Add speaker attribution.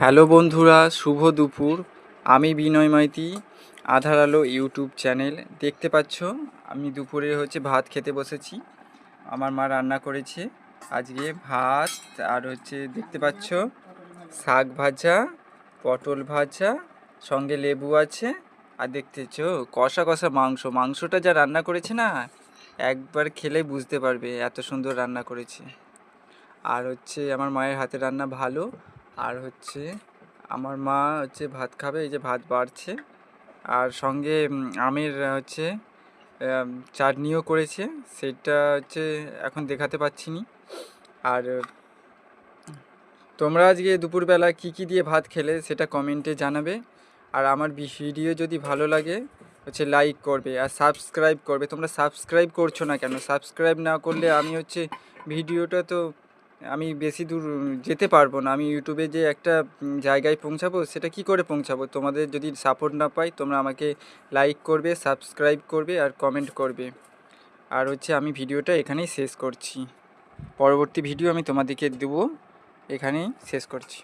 Speaker 1: Hello বন্ধুরা, শুভ দুপুর। আমি বিনয় মাইতি, আধার আলো ইউটিউব চ্যানেল। দেখতে পাচ্ছ আমি দুপুরে ভাত খেতে বসেছি। আমার মা রান্না করেছে আজকে ভাত, আর দেখতে পাচ্ছ শাক ভাজা, পটল ভাজা, সঙ্গে লেবু আছে। আর দেখতেছ কষা কষা মাংসটা যা রান্না করেছে না, একবার খেলে বুঝতে পারবে এত সুন্দর রান্না করেছে। আর আমার মায়ের হাতের রান্না ভালো। আর আমার মা ভাত খাবে, এই যে ভাত বাড়ছে। আর সঙ্গে আমের চাটনিও করেছে, সেটা এখন দেখাতে পাচ্ছি নি। আর তোমরা আজকে দুপুরবেলা কি কি দিয়ে ভাত খেলে সেটা কমেন্টে জানাবে। আর আমার ভিডিও যদি ভালো লাগে লাইক করবে আর সাবস্ক্রাইব করবে। তোমরা সাবস্ক্রাইব করছো না কেন? সাবস্ক্রাইব না করলে আমি ভিডিওটা তো আমি বেশি দূর যেতে পারবো না। আমি ইউটিউবে যে একটা জায়গায় পৌঁছাবো, সেটা কি করে পৌঁছাবো? তোমাদের যদি সাপোর্ট না পাই, তোমরা আমাকে লাইক করবে, সাবস্ক্রাইব করবে আর কমেন্ট করবে। আর আমি ভিডিওটা এখানেই শেষ করছি। পরবর্তী ভিডিও আমি তোমাদেরকে দেবো, এখানেই শেষ করছি।